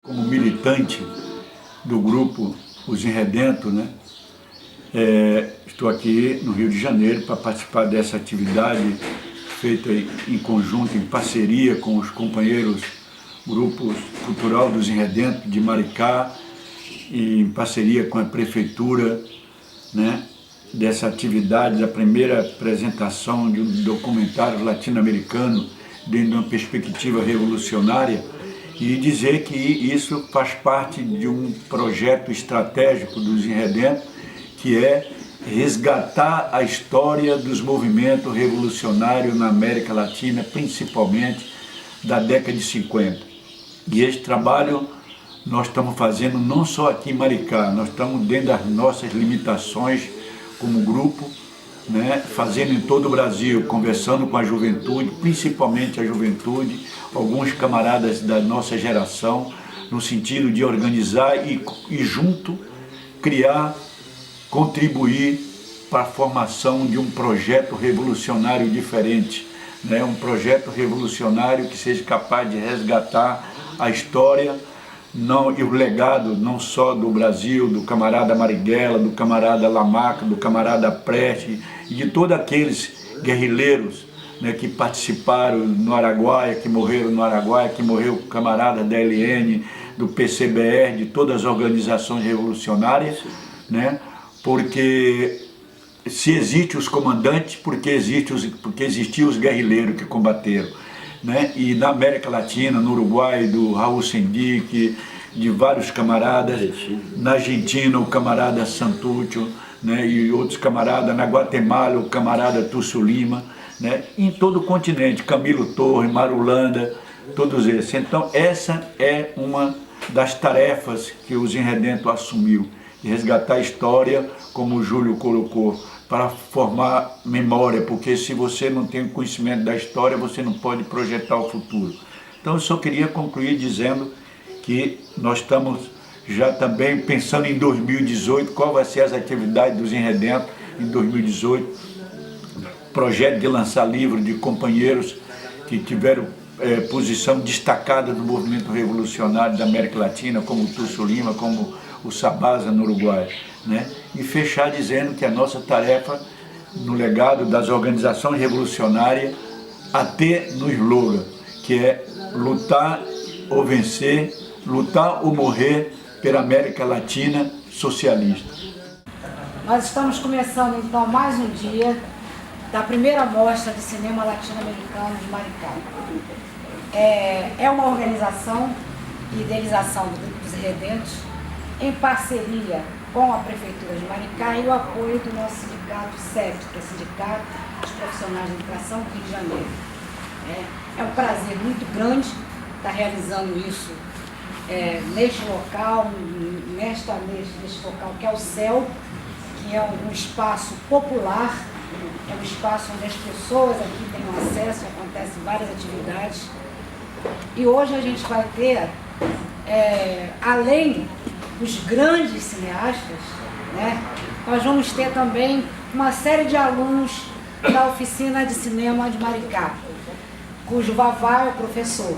Como militante do grupo Os Irredentos, né? Estou aqui no Rio de Janeiro para participar dessa atividade feita em conjunto, em parceria com os companheiros Grupo Cultural dos Irredentos de Maricá e em parceria com a Prefeitura, né? Dessa atividade, da primeira apresentação de um documentário latino-americano dentro de uma perspectiva revolucionária, e dizer que isso faz parte de um projeto estratégico dos Irredentos, que é resgatar a história dos movimentos revolucionários na América Latina, principalmente da década de 50. E esse trabalho nós estamos fazendo não só aqui em Maricá, nós estamos dentro das nossas limitações como grupo, né, fazendo em todo o Brasil, conversando com a juventude, principalmente a juventude, alguns camaradas da nossa geração, no sentido de organizar e junto criar, contribuir para a formação de um projeto revolucionário diferente, né, um projeto revolucionário que seja capaz de resgatar a história e o legado não só do Brasil, do camarada Marighella, do camarada Lamarck, do camarada Prestes e de todos aqueles guerrilheiros, né, que participaram no Araguaia, que morreram no Araguaia, que morreu o camarada da LN, do PCBR, de todas as organizações revolucionárias, né, porque se existem os comandantes, porque existiam os guerrilheiros que combateram. Né? E na América Latina, no Uruguai, do Raul Sendic, de vários camaradas, na Argentina o camarada Santuccio, né? E outros camaradas, na Guatemala o camarada Túcio Lima, né? Em todo o continente, Camilo Torres, Marulanda, todos esses. Então essa é uma das tarefas que os Irredentos assumiu, de resgatar a história, como o Júlio colocou, para formar memória, porque se você não tem conhecimento da história, você não pode projetar o futuro. Então eu só queria concluir dizendo que nós estamos já também pensando em 2018, qual vai ser as atividades dos Irredentos em 2018, projeto de lançar livro de companheiros que tiveram posição destacada no movimento revolucionário da América Latina, como o Túcio Lima, como o Sabasa no Uruguai, né? E fechar dizendo que a nossa tarefa no legado das organizações revolucionárias, até no slogan, que é lutar ou vencer, lutar ou morrer pela América Latina socialista. Nós estamos começando então mais um dia da primeira mostra de cinema latino-americano de Maricá. É uma organização de idealização do Grupo dos Irredentos, em parceria com a Prefeitura de Maricá e o apoio do nosso sindicato SEPT, que é o Sindicato dos Profissionais de Educação do Rio de Janeiro. É um prazer muito grande estar realizando isso neste local, neste local que é o CEL, que é um espaço popular, é um espaço onde as pessoas aqui têm acesso, acontecem várias atividades. E hoje a gente vai ter, além dos grandes cineastas, né, nós vamos ter também uma série de alunos da oficina de cinema de Maricá, cujo Vavá é o professor.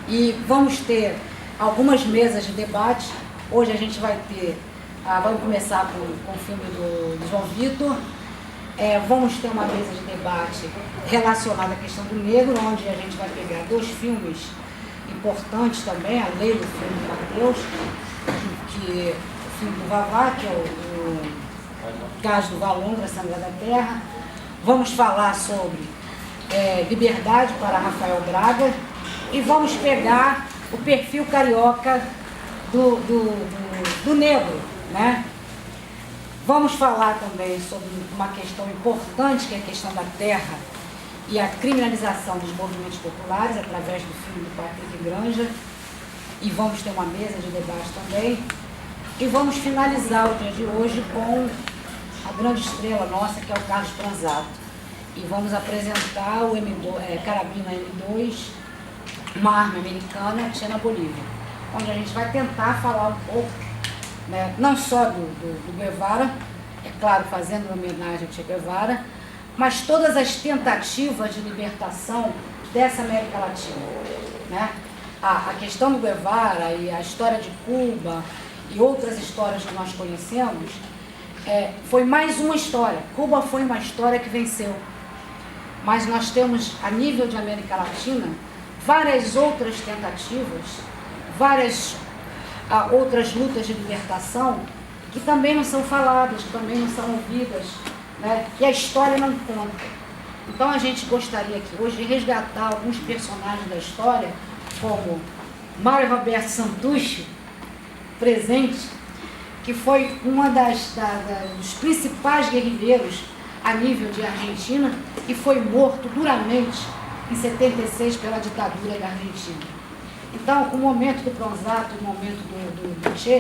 E vamos ter algumas mesas de debate. Hoje a gente vai ter, vamos começar com o filme do João Vitor. Vamos ter uma mesa de debate relacionada à questão do negro, onde a gente vai pegar dois filmes importantes também, além do filme do Mateus, que o filme do Vavá, que é o Caso do Valonga, Sangra da Terra. Vamos falar sobre liberdade para Rafael Braga e vamos pegar o perfil carioca do negro, né? Vamos falar também sobre uma questão importante, que é a questão da terra e a criminalização dos movimentos populares através do filme do Patrick Granja. E vamos ter uma mesa de debate também. E vamos finalizar o dia de hoje com a grande estrela nossa, que é o Carlos Pranzato. E vamos apresentar o Carabina M2, uma arma americana, na Bolívia, onde a gente vai tentar falar um pouco, né, não só do Guevara, é claro, fazendo uma homenagem ao Che Guevara, mas todas as tentativas de libertação dessa América Latina, né? a questão do Guevara e a história de Cuba e outras histórias que nós conhecemos, foi mais uma história. Cuba foi uma história que venceu. Mas nós temos, a nível de América Latina, várias outras tentativas, várias outras lutas de libertação que também não são faladas, que também não são ouvidas, né? E a história não conta. Então a gente gostaria aqui hoje de resgatar alguns personagens da história, como Mário Roberto Santucci, presente, que foi uma dos principais guerrilheiros a nível de Argentina e foi morto duramente em 76 pela ditadura da Argentina. Então, o momento do Pronzato, o momento do Che,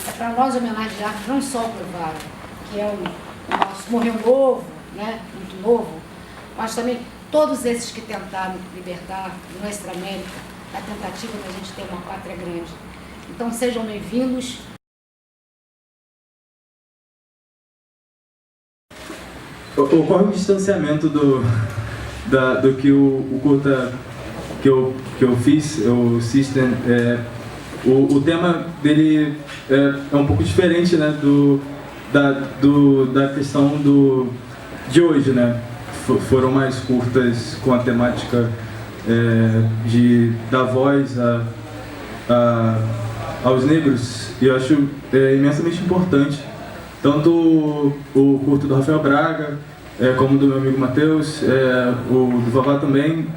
é para nós homenagear não só o Guevara, que é o nosso, morreu novo, né, muito novo, mas também todos esses que tentaram libertar Nuestra América, a tentativa da gente ter uma pátria grande. Então, sejam bem-vindos. Ocorre um distanciamento do que o curta que eu fiz, o System, o tema dele é um pouco diferente, né, da questão de hoje, né? Foram mais curtas com a temática de dar voz aos negros, e eu acho imensamente importante. Tanto o curto do Rafael Braga, como do meu amigo Matheus, o do Vavá também,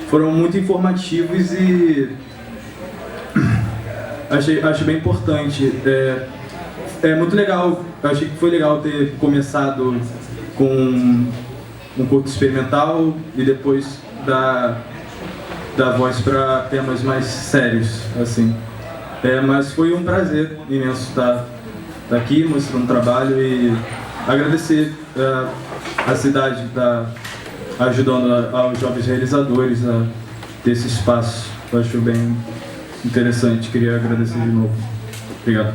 foram muito informativos e achei bem importante. É muito legal, achei que foi legal ter começado com um curto experimental e depois dar voz para temas mais sérios, assim. Mas foi um prazer imenso estar aqui mostrando o trabalho e agradecer a cidade que está ajudando aos jovens realizadores a ter esse espaço. Eu acho bem interessante, queria agradecer de novo. Obrigado.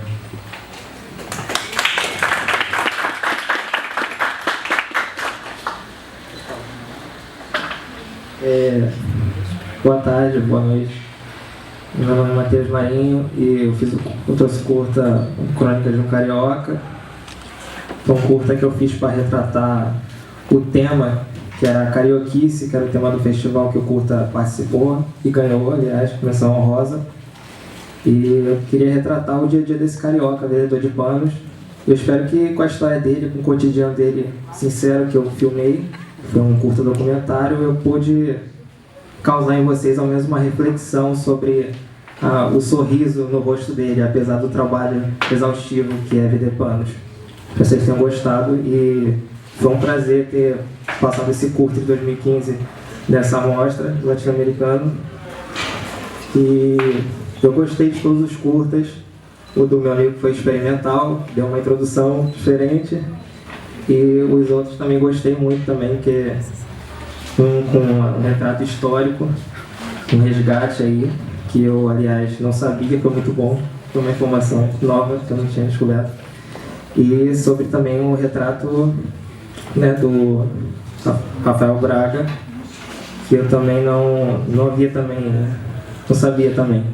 Boa tarde, boa noite. Meu nome é Matheus Marinho e eu fiz o trouxe curta Crônica de um Carioca. Foi um curta que eu fiz para retratar o tema, que era a carioquice, que era o tema do festival que o curta participou e ganhou, aliás, menção honrosa. E eu queria retratar o dia a dia desse carioca, vendedor de panos. Eu espero que com a história dele, com o cotidiano dele sincero que eu filmei, foi um curto documentário, eu pude causar em vocês ao menos uma reflexão sobre o sorriso no rosto dele, apesar do trabalho exaustivo que é vender panos. Espero que vocês tenham gostado e foi um prazer ter passado esse curto de 2015 nessa amostra latino-americana. E eu gostei de todos os curtas. O do meu amigo foi experimental, deu uma introdução diferente. E os outros também gostei muito também, que é com um retrato histórico, um resgate aí, que eu, aliás, não sabia, foi muito bom, foi uma informação nova que eu não tinha descoberto. E sobre também um retrato, né, do Rafael Braga, que eu também não havia também, né, não sabia também.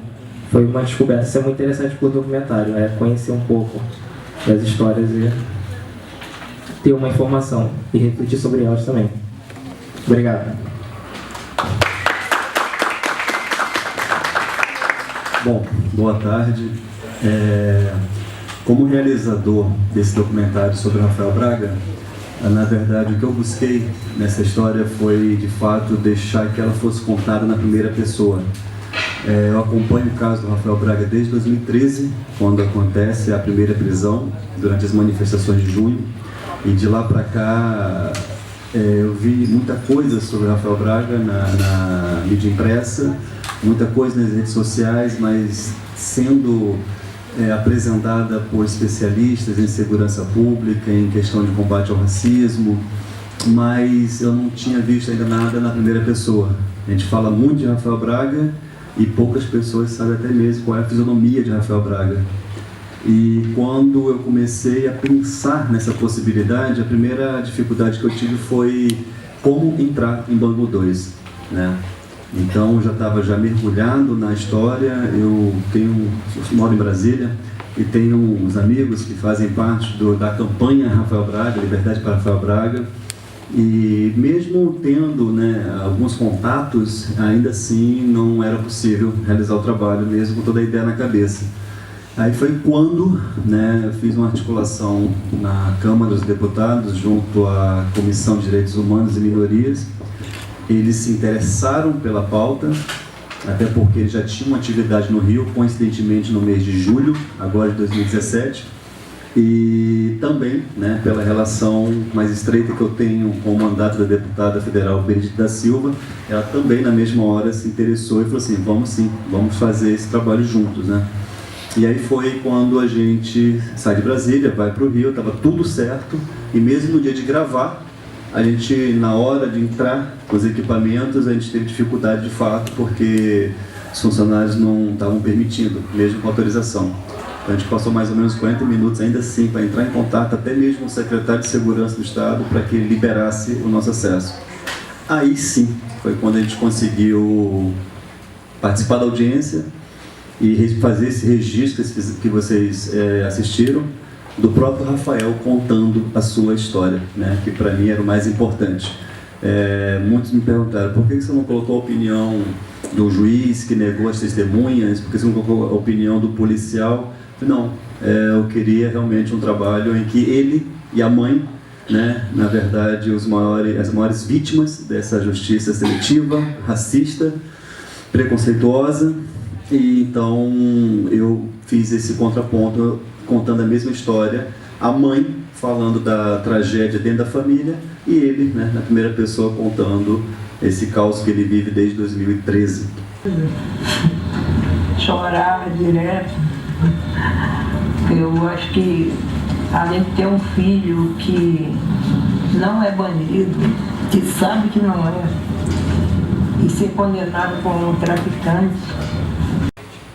Foi uma descoberta. Isso é muito interessante para o documentário, conhecer um pouco das histórias e ter uma informação e refletir sobre elas também. Obrigado. Bom, boa tarde. Como realizador desse documentário sobre Rafael Braga, na verdade o que eu busquei nessa história foi, de fato, deixar que ela fosse contada na primeira pessoa. Eu acompanho o caso do Rafael Braga desde 2013, quando acontece a primeira prisão, durante as manifestações de junho, e de lá para cá eu vi muita coisa sobre Rafael Braga na mídia impressa, muita coisa nas redes sociais, mas sendo apresentada por especialistas em segurança pública, em questão de combate ao racismo, mas eu não tinha visto ainda nada na primeira pessoa. A gente fala muito de Rafael Braga e poucas pessoas sabem até mesmo qual é a fisionomia de Rafael Braga. E quando eu comecei a pensar nessa possibilidade, a primeira dificuldade que eu tive foi como entrar em Bangu 2, né? Então eu já estava mergulhado na história. Eu moro em Brasília e tenho uns amigos que fazem parte da campanha Rafael Braga, Liberdade para Rafael Braga, e mesmo tendo, né, alguns contatos, ainda assim não era possível realizar o trabalho, mesmo com toda a ideia na cabeça. Aí foi quando, né, eu fiz uma articulação na Câmara dos Deputados junto à Comissão de Direitos Humanos e Minorias. Eles se interessaram pela pauta, até porque eles já tinham uma atividade no Rio, coincidentemente no mês de julho, agora de 2017, e também, né, pela relação mais estreita que eu tenho com o mandato da deputada federal Benedita da Silva. Ela também na mesma hora se interessou e falou assim, vamos fazer esse trabalho juntos, né? E aí foi quando a gente sai de Brasília, vai para o Rio, estava tudo certo, e mesmo no dia de gravar, a gente, na hora de entrar com os equipamentos, a gente teve dificuldade de fato, porque os funcionários não estavam permitindo, mesmo com autorização. Então a gente passou mais ou menos 40 minutos ainda assim para entrar em contato, até mesmo com o secretário de Segurança do Estado, para que ele liberasse o nosso acesso. Aí sim, foi quando a gente conseguiu participar da audiência e fazer esse registro que vocês assistiram, do próprio Rafael contando a sua história, né, que para mim era o mais importante. Muitos me perguntaram, por que você não colocou a opinião do juiz que negou as testemunhas, por que você não colocou a opinião do policial? Não, eu queria realmente um trabalho em que ele e a mãe, né, na verdade, as maiores vítimas dessa justiça seletiva, racista, preconceituosa, e então eu fiz esse contraponto contando a mesma história, a mãe falando da tragédia dentro da família e ele, né, na primeira pessoa, contando esse caos que ele vive desde 2013. Chorava direto. Eu acho que, além de ter um filho que não é bandido, que sabe que não é, e ser condenado como um traficante.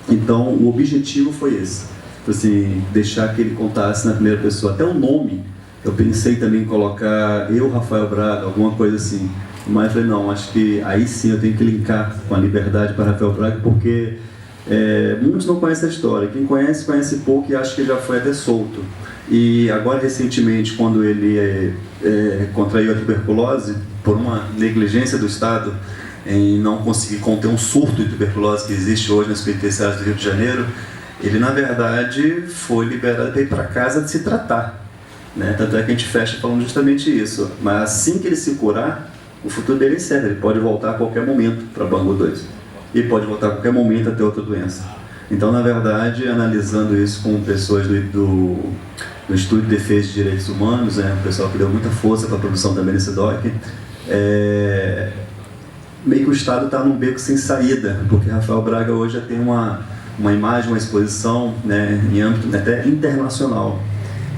Então, o objetivo foi esse. Assim, deixar que ele contasse na primeira pessoa. Até o nome, eu pensei também em colocar eu, Rafael Braga, alguma coisa assim. Mas falei, não, acho que aí sim eu tenho que linkar com a Liberdade para Rafael Braga, porque muitos não conhecem a história. Quem conhece, conhece pouco e acha que já foi até solto. E agora, recentemente, quando ele contraiu a tuberculose, por uma negligência do Estado em não conseguir conter um surto de tuberculose que existe hoje nas penitenciárias do Rio de Janeiro, ele, na verdade, foi liberado para ir para casa de se tratar, né? Tanto é que a gente fecha falando justamente isso. Mas assim que ele se curar, o futuro dele é certo. Ele pode voltar a qualquer momento para Bangu 2. E pode voltar a qualquer momento a ter outra doença. Então, na verdade, analisando isso com pessoas do Estúdio de Defesa de Direitos Humanos, né? O pessoal que deu muita força para a produção também desse doc, meio que o Estado está num beco sem saída, porque Rafael Braga hoje já tem uma imagem, uma exposição, né, em âmbito até internacional.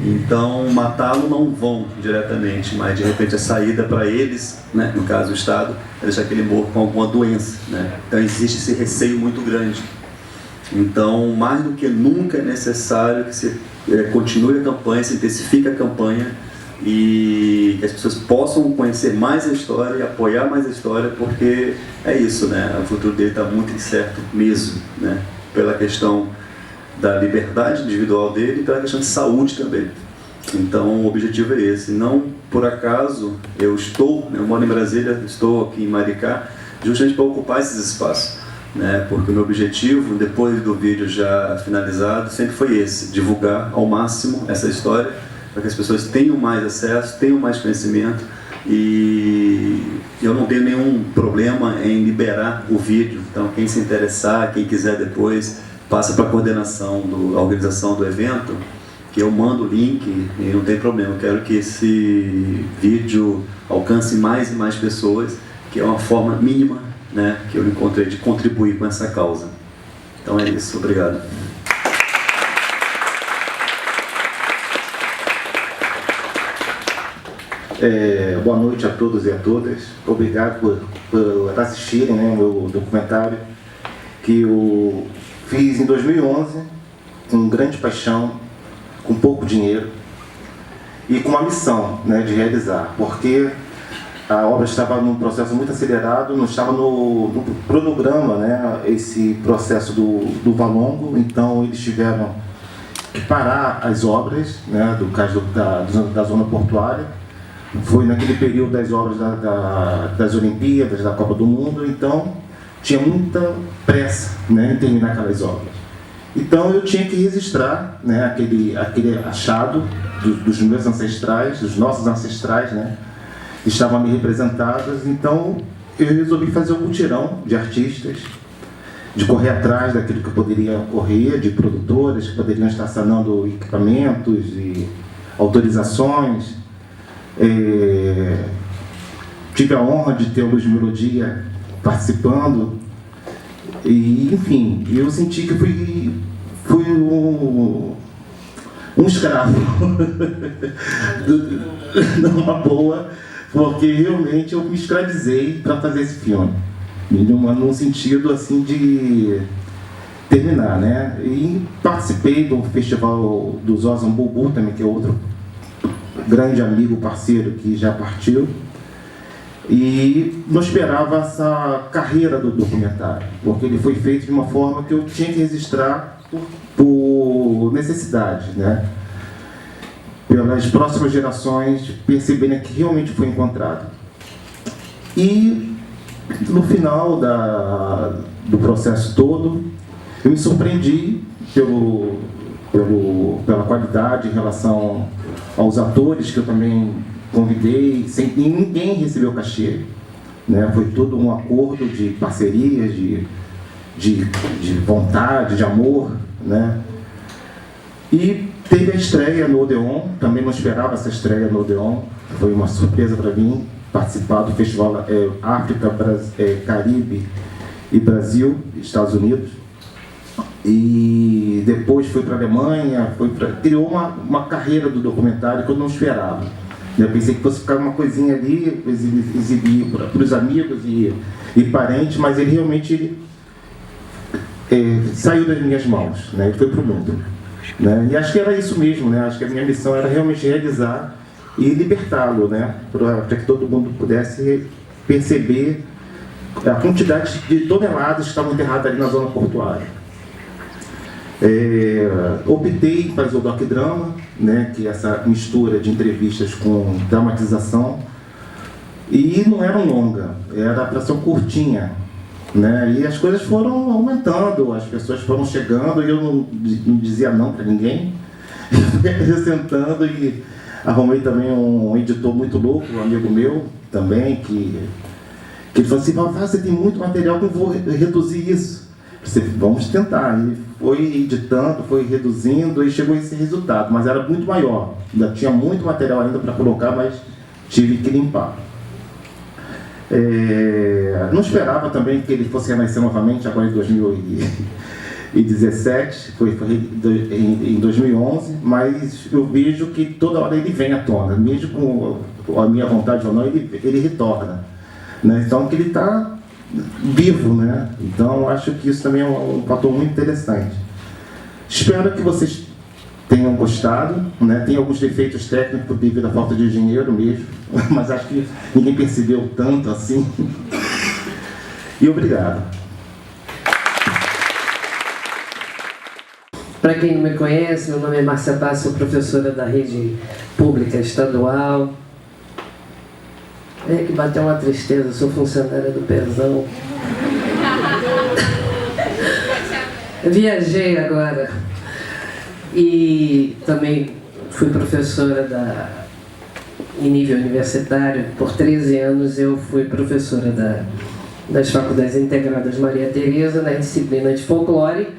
Então, matá-lo não vão diretamente, mas de repente a saída para eles, né, no caso do Estado, é deixar que ele morra com alguma doença, né? Então existe esse receio muito grande. Então, mais do que nunca é necessário que se continue a campanha, se intensifique a campanha e que as pessoas possam conhecer mais a história e apoiar mais a história, porque é isso, né? O futuro dele está muito incerto mesmo, né? Pela questão da liberdade individual dele e pela questão de saúde também. Então o objetivo é esse. Não por acaso eu moro em Brasília, estou aqui em Maricá, justamente para ocupar esses espaços, né? Porque o meu objetivo, depois do vídeo já finalizado, sempre foi esse: divulgar ao máximo essa história, para que as pessoas tenham mais acesso, tenham mais conhecimento. E eu não tenho nenhum problema em liberar o vídeo. Então quem se interessar, quem quiser depois, passa para a coordenação da organização do evento, que eu mando o link e não tem problema. Eu quero que esse vídeo alcance mais e mais pessoas, que é uma forma mínima, né, que eu encontrei de contribuir com essa causa. Então é isso, obrigado. Boa noite a todos e a todas. Obrigado por assistirem, né, o meu documentário, que eu fiz em 2011, com grande paixão, com pouco dinheiro e com uma missão, né, de realizar. Porque a obra estava num processo muito acelerado, não estava no cronograma, né, esse processo do Valongo, então eles tiveram que parar as obras, né, do caso da zona portuária. Foi naquele período das obras das Olimpíadas, da Copa do Mundo, então tinha muita pressa, né, em terminar aquelas obras. Então eu tinha que registrar, né, aquele achado dos meus ancestrais, dos nossos ancestrais, né, que estavam ali representados. Então eu resolvi fazer um mutirão de artistas, de correr atrás daquilo que poderia ocorrer, de produtoras que poderiam estar sanando equipamentos e autorizações. Tive a honra de ter o Luz Melodia participando e, enfim, eu senti que fui um escravo numa boa, porque realmente eu me escravizei para fazer esse filme, num sentido assim de terminar, né? E participei do festival do Zozan Bubu também, que é outro grande amigo, parceiro que já partiu, e não esperava essa carreira do documentário, porque ele foi feito de uma forma que eu tinha que registrar por necessidade, né? Pelas próximas gerações perceberem que realmente foi encontrado. E no final do processo todo, eu me surpreendi pela qualidade em relação aos atores que eu também convidei, e ninguém recebeu cachê, né? Foi todo um acordo de parcerias, de vontade, de amor, né? E teve a estreia no Odeon, também não esperava essa estreia no Odeon, foi uma surpresa para mim participar do festival África, Caribe e Brasil, Estados Unidos. E depois foi para a Alemanha, criou uma carreira do documentário que eu não esperava. Eu pensei que fosse ficar uma coisinha ali, exibir para os amigos e parentes, mas ele realmente saiu das minhas mãos, né? Ele foi para o mundo, né? E acho que era isso mesmo, né? Acho que a minha missão era realmente realizar e libertá-lo, né? Para que todo mundo pudesse perceber a quantidade de toneladas que estavam enterradas ali na zona portuária. Optei em fazer o doc-drama, né, que é essa mistura de entrevistas com dramatização, e não era um longa, era para ser um curtinha, né, e as coisas foram aumentando, as pessoas foram chegando e eu não dizia não para ninguém, fui acrescentando e arrumei também um editor muito louco, um amigo meu também, que ele falou assim: você tem muito material, como vou reduzir isso? Vamos tentar. E foi editando, foi reduzindo e chegou a esse resultado, mas era muito maior. Ainda tinha muito material ainda para colocar, mas tive que limpar. Não esperava também que ele fosse renascer novamente agora em 2017, foi em 2011, mas eu vejo que toda hora ele vem à tona, mesmo com a minha vontade ou não, ele retorna, né? Então que ele está vivo, né? Então acho que isso também é um fator muito interessante. Espero que vocês tenham gostado, né? Tem alguns defeitos técnicos devido à falta de dinheiro mesmo, mas acho que ninguém percebeu tanto assim. E obrigado. Para quem não me conhece, meu nome é Márcia Bassi, sou professora da rede pública estadual. Que bateu uma tristeza, sou funcionária do Pezão. Viajei agora. E também fui professora em nível universitário. Por 13 anos eu fui professora das Faculdades Integradas Maria Tereza na disciplina de folclore,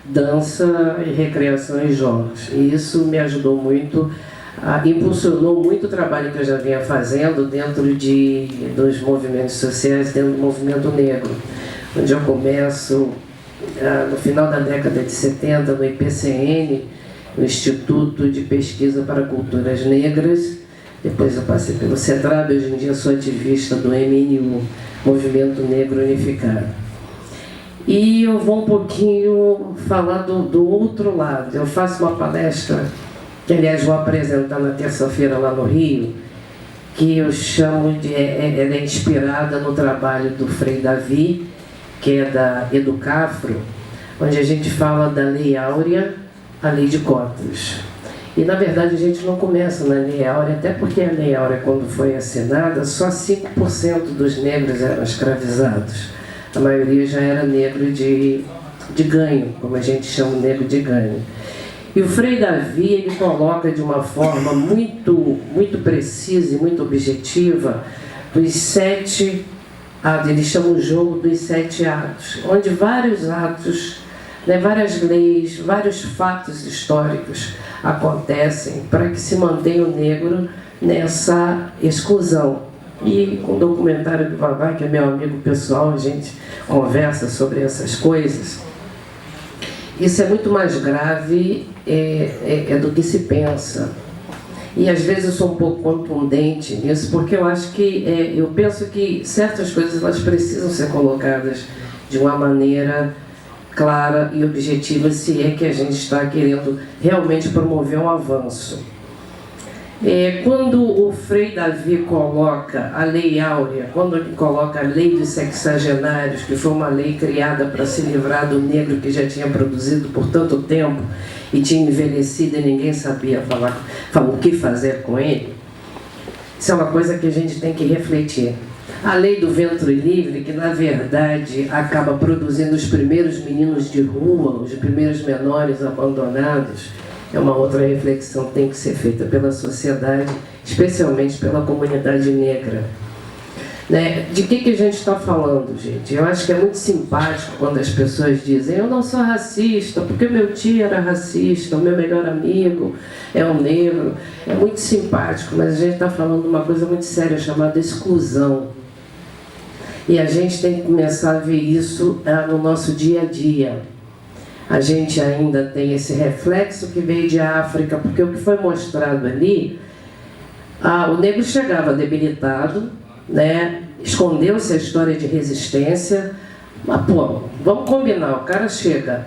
dança e recreação e jogos. E isso me ajudou muito, impulsionou muito o trabalho que eu já vinha fazendo dentro dos movimentos sociais, dentro do movimento negro, onde eu começo no final da década de 70 no IPCN, no Instituto de Pesquisa para Culturas Negras. Depois eu passei pelo CETRAB, hoje em dia sou ativista do MNU, Movimento Negro Unificado. E eu vou um pouquinho falar do outro lado. Eu faço uma palestra, que aliás vou apresentar na terça-feira lá no Rio, que eu chamo de... ela é inspirada no trabalho do Frei Davi, que é da Educafro, onde a gente fala da Lei Áurea, a Lei de Cotas. E, na verdade, a gente não começa na Lei Áurea, até porque a Lei Áurea, quando foi assinada, só 5% dos negros eram escravizados. A maioria já era negro de ganho, como a gente chama o negro de ganho. E o Frei Davi, ele coloca de uma forma muito precisa e muito objetiva os 7 atos, ele chama o jogo dos 7 atos, onde vários atos, né, várias leis, vários fatos históricos acontecem para que se mantenha o negro nessa exclusão. E com o documentário do Vavá, que é meu amigo pessoal, a gente conversa sobre essas coisas. Isso é muito mais grave do que se pensa. E às vezes eu sou um pouco contundente nisso, porque eu acho que, eu penso que certas coisas elas precisam ser colocadas de uma maneira clara e objetiva, se é que a gente está querendo realmente promover um avanço. Quando o Frei Davi coloca a Lei Áurea, quando ele coloca a Lei dos Sexagenários, que foi uma lei criada para se livrar do negro que já tinha produzido por tanto tempo e tinha envelhecido e ninguém sabia falar o que fazer com ele, isso é uma coisa que a gente tem que refletir. A Lei do Ventre Livre, que na verdade acaba produzindo os primeiros meninos de rua, os primeiros menores abandonados, é uma outra reflexão que tem que ser feita pela sociedade, especialmente pela comunidade negra. Né? De que a gente está falando, gente? Eu acho que é muito simpático quando as pessoas dizem: eu não sou racista, porque meu tio era racista, o meu melhor amigo é um negro. É muito simpático, mas a gente está falando de uma coisa muito séria chamada exclusão. E a gente tem que começar a ver isso no nosso dia a dia. A gente ainda tem esse reflexo que veio de África, porque o que foi mostrado ali, o negro chegava debilitado, né? Escondeu-se a história de resistência, mas pô, vamos combinar, o cara chega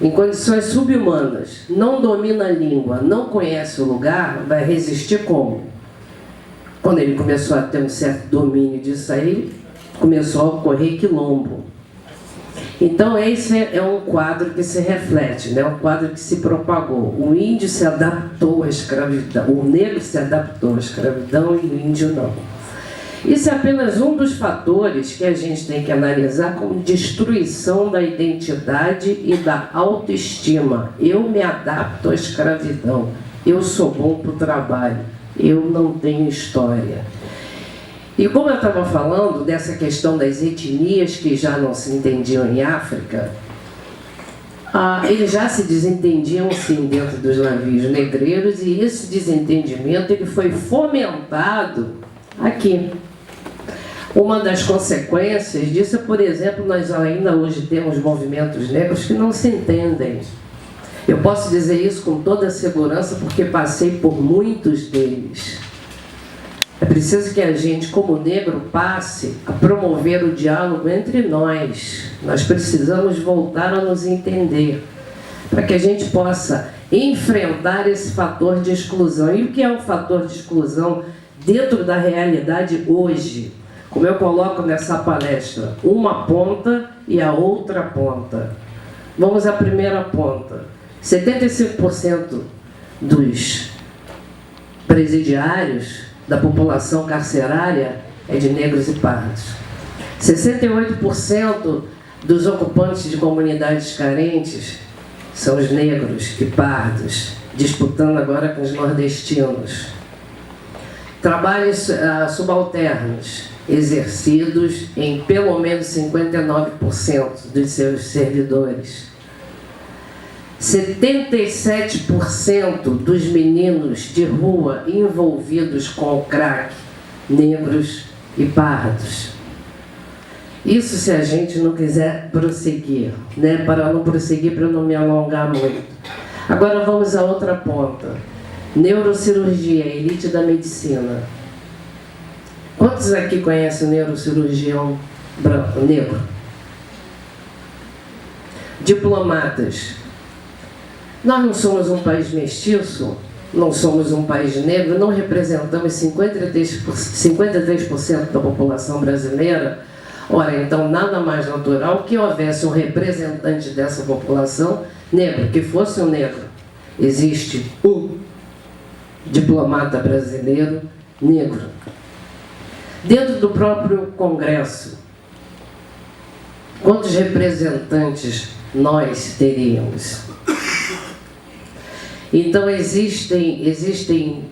em condições subhumanas, não domina a língua, não conhece o lugar, vai resistir como? Quando ele começou a ter um certo domínio disso aí, começou a ocorrer quilombo. Então esse é um quadro que se reflete, né? Um quadro que se propagou. O índio se adaptou à escravidão, o negro se adaptou à escravidão e o índio não. Isso é apenas um dos fatores que a gente tem que analisar como destruição da identidade e da autoestima. Eu me adapto à escravidão, eu sou bom para o trabalho, eu não tenho história. E como eu estava falando dessa questão das etnias que já não se entendiam em África, eles já se desentendiam sim dentro dos navios negreiros, e esse desentendimento ele foi fomentado aqui. Uma das consequências disso é, por exemplo, nós ainda hoje temos movimentos negros que não se entendem. Eu posso dizer isso com toda a segurança porque passei por muitos deles. É preciso que a gente, como negro, passe a promover o diálogo entre nós. Nós precisamos voltar a nos entender, para que a gente possa enfrentar esse fator de exclusão. E o que é um fator de exclusão dentro da realidade hoje? Como eu coloco nessa palestra, uma ponta e a outra ponta. Vamos à primeira ponta. 75% dos presidiários da população carcerária é de negros e pardos. 68% dos ocupantes de comunidades carentes são os negros e pardos, disputando agora com os nordestinos. Trabalhos subalternos exercidos em pelo menos 59% dos seus servidores. 77% dos meninos de rua envolvidos com o crack, negros e pardos. Isso se a gente não quiser prosseguir, né? Para não prosseguir, para não me alongar muito. Agora vamos à outra ponta. Neurocirurgia, elite da medicina. Quantos aqui conhecem o neurocirurgião branco, negro? Diplomatas. Nós não somos um país mestiço, não somos um país negro, não representamos 53% da população brasileira, ora, então nada mais natural que houvesse um representante dessa população negro, que fosse um negro. Existe um diplomata brasileiro negro. Dentro do próprio Congresso, quantos representantes nós teríamos? Então existem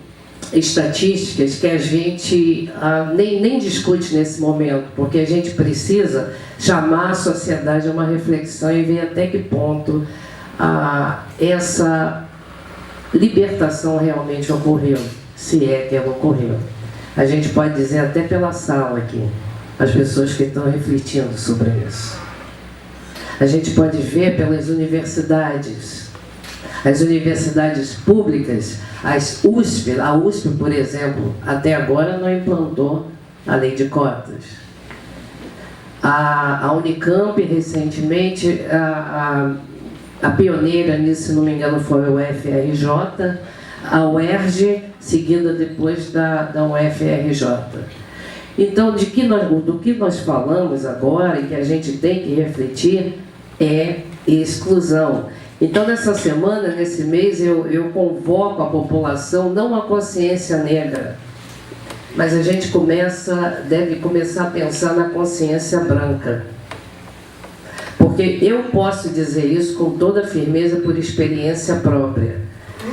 estatísticas que a gente nem discute nesse momento, porque a gente precisa chamar a sociedade a uma reflexão e ver até que ponto essa libertação realmente ocorreu, se é que ela ocorreu. A gente pode dizer até pela sala aqui, as pessoas que estão refletindo sobre isso. A gente pode ver pelas universidades, as universidades públicas, as USP, a USP, por exemplo, até agora não implantou a lei de cotas. A Unicamp, recentemente, a pioneira nisso, se não me engano, foi o UFRJ, a UERJ, seguida depois da UFRJ. Então, do que nós falamos agora e que a gente tem que refletir é exclusão. Então, nessa semana, nesse mês, eu convoco a população, não a consciência negra, mas a gente deve começar a pensar na consciência branca. Porque eu posso dizer isso com toda firmeza por experiência própria.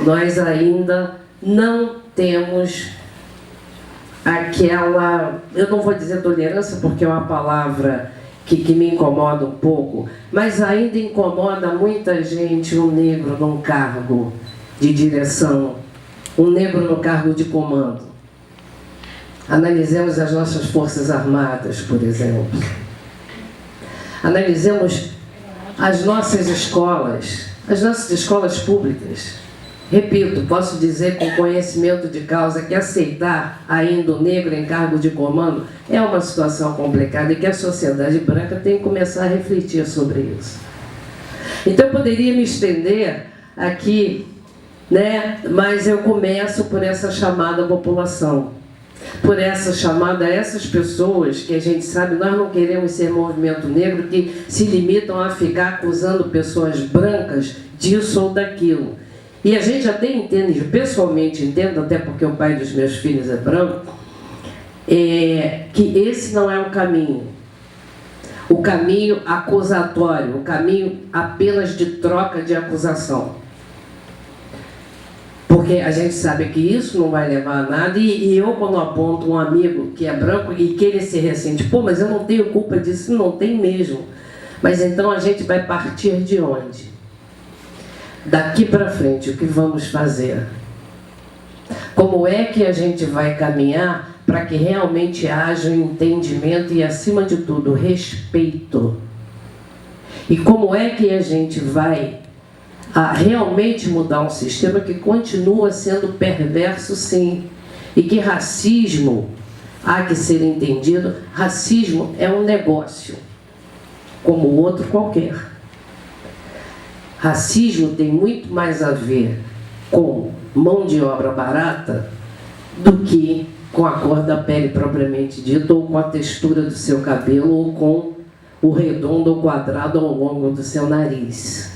Nós ainda não temos aquela, eu não vou dizer tolerância porque é uma palavra que me incomoda um pouco, mas ainda incomoda muita gente um negro num cargo de direção, um negro no cargo de comando. Analisemos as nossas Forças Armadas, por exemplo. Analisemos as nossas escolas públicas. Repito, posso dizer com conhecimento de causa que aceitar ainda o negro em cargo de comando é uma situação complicada e que a sociedade branca tem que começar a refletir sobre isso. Então eu poderia me estender aqui, né? Mas eu começo por essa chamada população, por essa chamada a essas pessoas que a gente sabe, nós não queremos ser movimento negro, que se limitam a ficar acusando pessoas brancas disso ou daquilo. E a gente até entende, pessoalmente entendo, até porque o pai dos meus filhos é branco, que esse não é o caminho. O caminho acusatório, o caminho apenas de troca de acusação. Porque a gente sabe que isso não vai levar a nada, e eu, quando aponto um amigo que é branco e que ele se ressente, pô, mas eu não tenho culpa disso, não tem mesmo. Mas então a gente vai partir de onde? Daqui para frente, o que vamos fazer? Como é que a gente vai caminhar para que realmente haja um entendimento e, acima de tudo, respeito? E como é que a gente vai realmente mudar um sistema que continua sendo perverso, sim, e que racismo, há que ser entendido, racismo é um negócio, como outro qualquer. Racismo tem muito mais a ver com mão de obra barata do que com a cor da pele propriamente dita, ou com a textura do seu cabelo, ou com o redondo ou quadrado ao longo do seu nariz.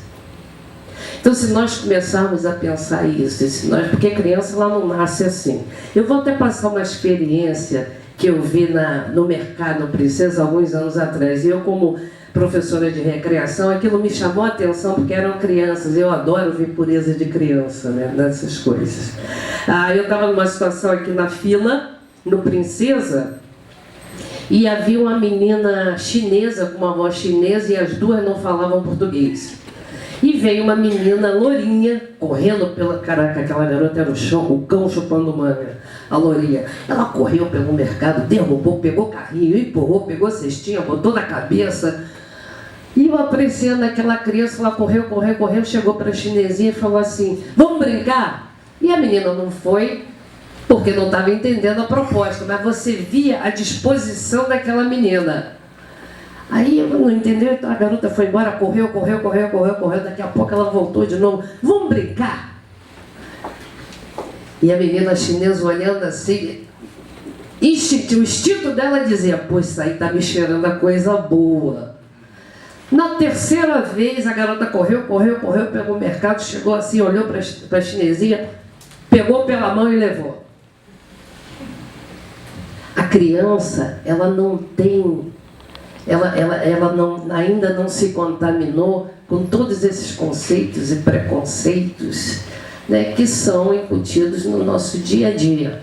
Então, se nós começarmos a pensar isso, porque a criança ela não nasce assim. Eu vou até passar uma experiência que eu vi no Mercado Princesa alguns anos atrás. E eu, como professora de recreação, aquilo me chamou a atenção porque eram crianças. Eu adoro ver pureza de criança, né, nessas coisas. Eu estava numa situação aqui na fila, no Princesa, e havia uma menina chinesa com uma voz chinesa e as duas não falavam português. E veio uma menina lourinha, correndo pela... Caraca, aquela garota era o cão chupando manga, a lourinha. Ela correu pelo mercado, derrubou, pegou carrinho, empurrou, pegou cestinha, botou na cabeça. E eu apreciando aquela criança, ela correu, chegou para a chinesinha e falou assim, vamos brincar? E a menina não foi, porque não estava entendendo a proposta, mas você via a disposição daquela menina. Aí eu não entendeu, então a garota foi embora, correu, daqui a pouco ela voltou de novo, vamos brincar? E a menina chinesa olhando assim, o instinto dela dizia, pô, isso aí tá me cheirando a coisa boa. Na terceira vez, a garota correu pelo mercado, chegou assim, olhou para a chinesinha, pegou pela mão e levou. A criança, ela não tem, ainda não se contaminou com todos esses conceitos e preconceitos, né, que são incutidos no nosso dia a dia.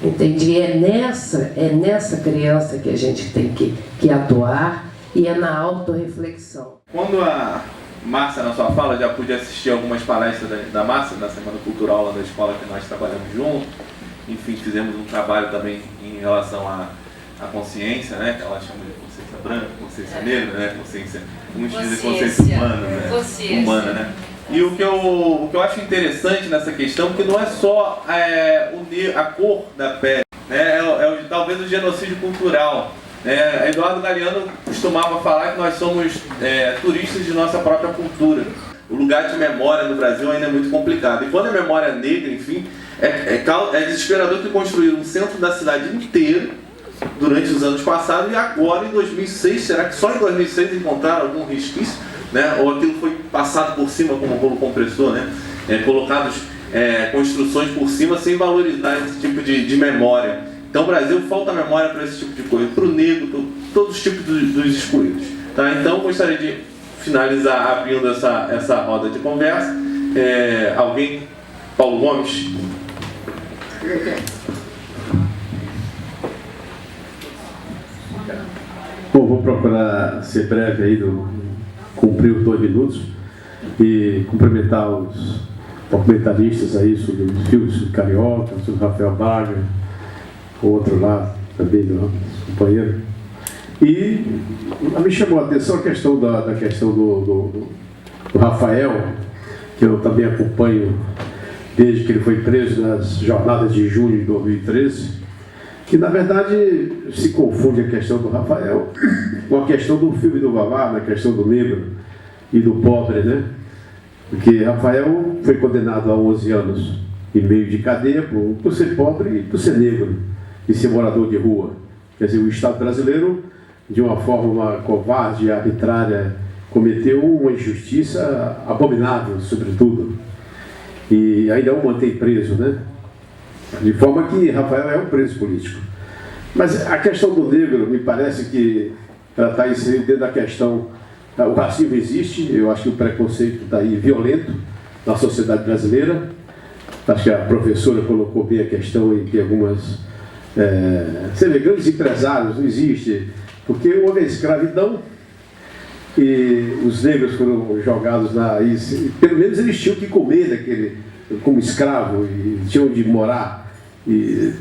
Entendi? É nessa criança que a gente tem que atuar, e é na autorreflexão. Quando a Márcia, na sua fala, já pude assistir algumas palestras da Márcia na Semana Cultural lá da escola que nós trabalhamos junto. Enfim, fizemos um trabalho também em relação à consciência, né? Que ela chama de consciência branca, consciência negra, né? Consciência, uns dizem consciência humana, né? Humana, né? E o que eu acho interessante nessa questão, que não é só a cor da pele, né? Talvez o genocídio cultural. Eduardo Galeano costumava falar que nós somos turistas de nossa própria cultura. O lugar de memória no Brasil ainda é muito complicado. E quando a memória é negra, enfim, é desesperador que construíram um centro da cidade inteira durante os anos passados, e agora em 2006, será que só em 2006 encontraram algum resquício? Né? Ou aquilo foi passado por cima como rolo compressor, né? Colocados construções por cima sem valorizar esse tipo de memória. Então, o Brasil falta memória para esse tipo de coisa, para o negro, para todos os tipos dos excluídos. Tá? Então, gostaria de finalizar abrindo essa roda de conversa. Alguém? Paulo Gomes? Bom, vou procurar ser breve aí, cumprir os 2 minutos e cumprimentar os documentaristas aí sobre os filmes do Carioca, sobre o Rafael Braga, o outro lá também do companheiro. E me chamou a atenção a questão da questão do Rafael, que eu também acompanho desde que ele foi preso nas jornadas de junho de 2013, que na verdade se confunde a questão do Rafael com a questão do filme do Vavá, na questão do negro e do pobre, né? Porque Rafael foi condenado a 11 anos e meio de cadeia por ser pobre e por ser negro e ser morador de rua. Quer dizer, o Estado brasileiro, de uma forma covarde e arbitrária, cometeu uma injustiça abominável, sobretudo. E ainda o mantém preso, né? De forma que Rafael é um preso político. Mas a questão do negro, me parece que ela está inserida dentro da questão. O racismo existe, eu acho que o preconceito está aí violento na sociedade brasileira. Acho que a professora colocou bem a questão em que algumas... você vê, grandes empresários, não existe, porque houve a escravidão e os negros foram jogados lá, e pelo menos eles tinham que comer como escravo e tinham de morar. E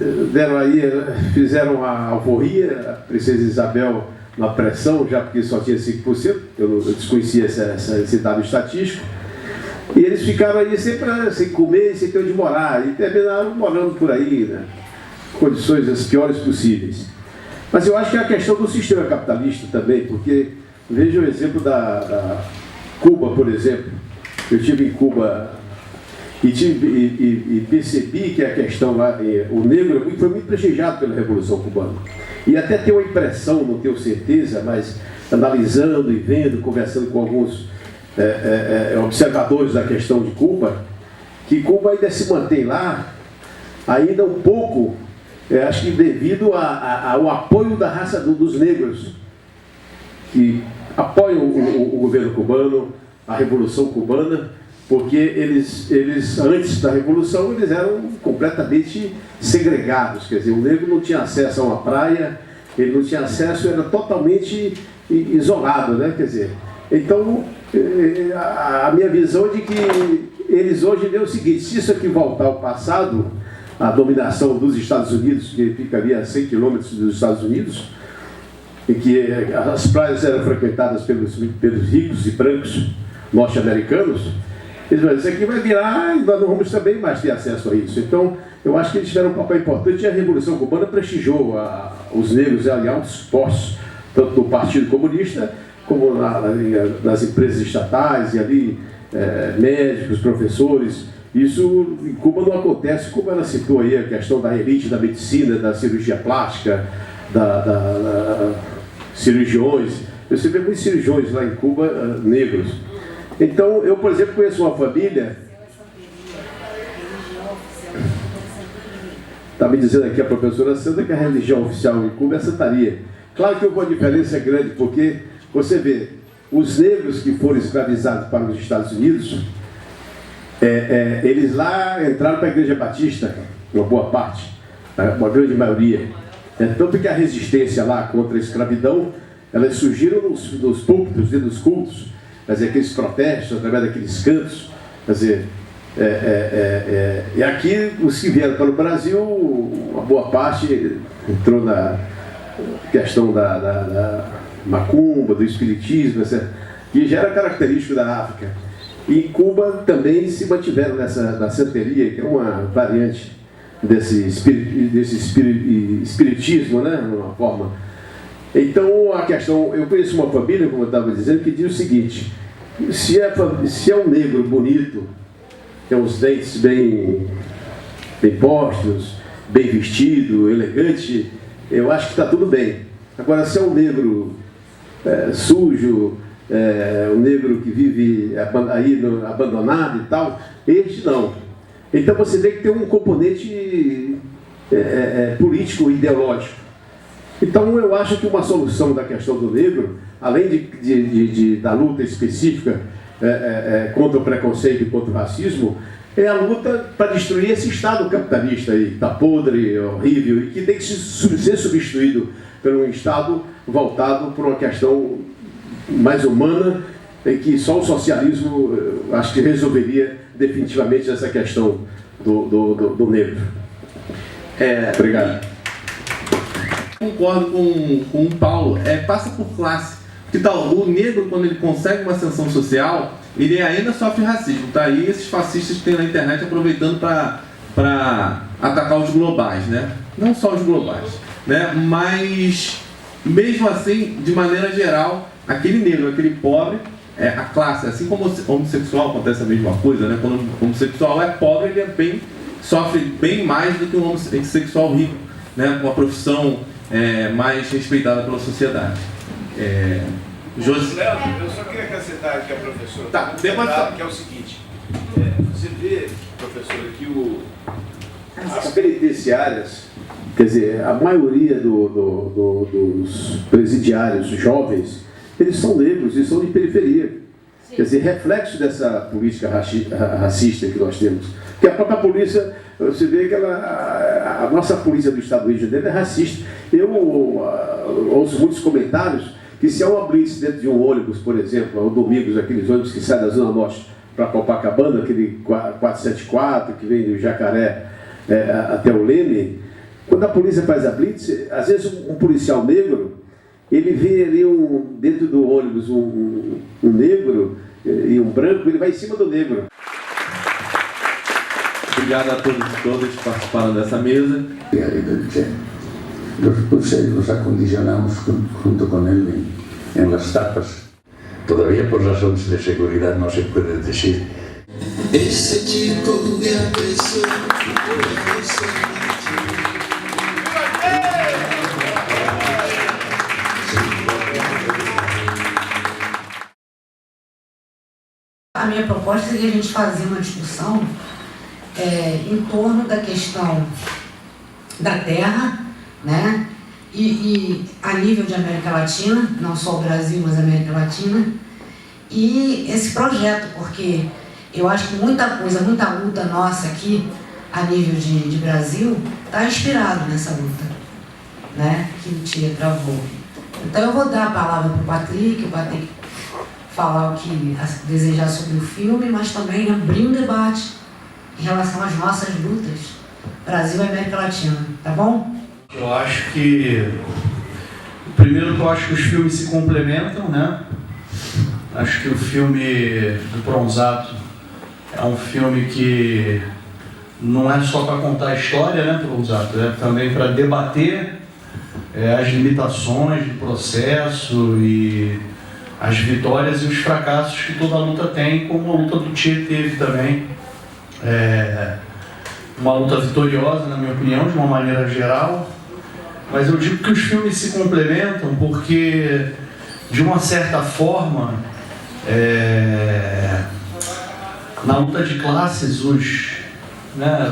fizeram a alforria, a princesa Isabel na pressão, já porque só tinha 5%, eu desconhecia esse dado estatístico, e eles ficaram aí sempre sem comer e sem ter onde morar, e terminaram morando por aí, né? Condições as piores possíveis. Mas eu acho que é a questão do sistema capitalista também, porque veja o exemplo da Cuba, por exemplo. Eu estive em Cuba e percebi que a questão lá, o negro foi muito prestigiado pela Revolução Cubana. E até tenho a impressão, não tenho certeza, mas analisando e vendo, conversando com alguns observadores da questão de Cuba, que Cuba ainda se mantém lá, ainda um pouco, acho que devido ao apoio da raça dos negros, que apoiam o governo cubano, a Revolução Cubana, porque eles antes da Revolução, eles eram completamente segregados, quer dizer, o negro não tinha acesso a uma praia, ele não tinha acesso, era totalmente isolado, né? Quer dizer, então, a minha visão é de que eles hoje veem o seguinte: se isso aqui voltar ao passado, a dominação dos Estados Unidos, que fica ali a 100 quilômetros dos Estados Unidos, em que as praias eram frequentadas pelos ricos e brancos norte-americanos, eles vão dizer que isso aqui vai virar e nós não vamos também mais ter acesso a isso. Então, eu acho que eles tiveram um papel importante e a Revolução Cubana prestigiou os negros em altos postos, tanto no Partido Comunista, como nas empresas estatais, e ali médicos, professores, Isso em Cuba não acontece, como ela citou aí a questão da elite da medicina, da cirurgia plástica, da cirurgiões. Você vê muitos cirurgiões lá em Cuba, negros. Então, eu, por exemplo, conheço uma família. Está me dizendo aqui a professora Sandra que a religião oficial em Cuba é a santaria. Claro que houve uma diferença grande, porque você vê, os negros que foram escravizados para os Estados Unidos, eles lá entraram para a Igreja Batista, uma boa parte, uma grande maioria. Tanto que a resistência lá contra a escravidão, elas surgiram nos púlpitos e nos cultos, quer dizer, aqueles protestos, através daqueles cantos, quer dizer, e aqui, os que vieram para o Brasil, uma boa parte entrou na questão da macumba, do espiritismo, que já era característico da África. E em Cuba também se mantiveram na santeria, que é uma variante desse espiritismo, né, uma forma. Então, a questão, eu conheço uma família, como eu estava dizendo, que diz o seguinte: se é um negro bonito, tem os dentes bem postos, bem vestido, elegante, eu acho que está tudo bem. Agora, se é um negro sujo, um negro que vive aí abandonado e tal, este não. Então você tem que ter um componente político, ideológico. Então eu acho que uma solução da questão do negro, além da luta específica contra o preconceito e contra o racismo, é a luta para destruir esse Estado capitalista aí, que está podre, horrível, e que tem que ser substituído por um Estado voltado para uma questão mais humana, em que só o socialismo, acho que resolveria definitivamente essa questão do negro. Obrigado. Concordo com o Paulo, passa por classe. Que tal, o negro, quando ele consegue uma ascensão social, ele ainda sofre racismo. Tá aí esses fascistas que tem na internet aproveitando para atacar os globais, né? Não só os globais, né? Mas, mesmo assim, de maneira geral, aquele negro, aquele pobre, a classe, assim como o homossexual acontece a mesma coisa, né? Quando o homossexual é pobre, ele sofre bem mais do que um homossexual rico, né? Com uma profissão mais respeitada pela sociedade. Leandro, eu só queria acrescentar aqui a professora, que é o seguinte, você vê, professor, que as penitenciárias, quer dizer, a maioria dos presidiários jovens, eles são negros e são de periferia. Sim. Quer dizer, reflexo dessa política racista que nós temos. Porque a própria polícia, você vê que a nossa polícia do Estado do Rio de Janeiro é racista. Eu ouço muitos comentários que se há uma blitz dentro de um ônibus, por exemplo, ao domingos, aqueles ônibus que saem da Zona Norte para Copacabana, aquele 474 que vem do Jacaré até o Leme, quando a polícia faz a blitz, às vezes um policial negro, ele vê ali dentro do ônibus um negro e um branco, ele vai em cima do negro. Obrigado a todos e todas que participaram dessa mesa. Los acondicionamos junto con él en las tapas. Todavía por razones de seguridad no se puede decir. Ese chico me apresó. A minha proposta seria a gente fazer uma discussão em torno da questão da terra, né? E a nível de América Latina, não só o Brasil, mas a América Latina, e esse projeto, porque eu acho que muita coisa, muita luta nossa aqui, a nível de Brasil, está inspirado nessa luta, né? Que o Tia travou. Então eu vou dar a palavra para o Patrick falar o que desejar sobre o filme, mas também abrir um debate em relação às nossas lutas, Brasil e América Latina, tá bom? Eu acho que, primeiro que eu acho que os filmes se complementam, né? Acho que o filme do Pronzato é um filme que não é só para contar a história, né, Pronzato? É também para debater as limitações do processo e as vitórias e os fracassos que toda luta tem, como a luta do Che teve também uma luta vitoriosa, na minha opinião, de uma maneira geral. Mas eu digo que os filmes se complementam porque, de uma certa forma, na luta de classes,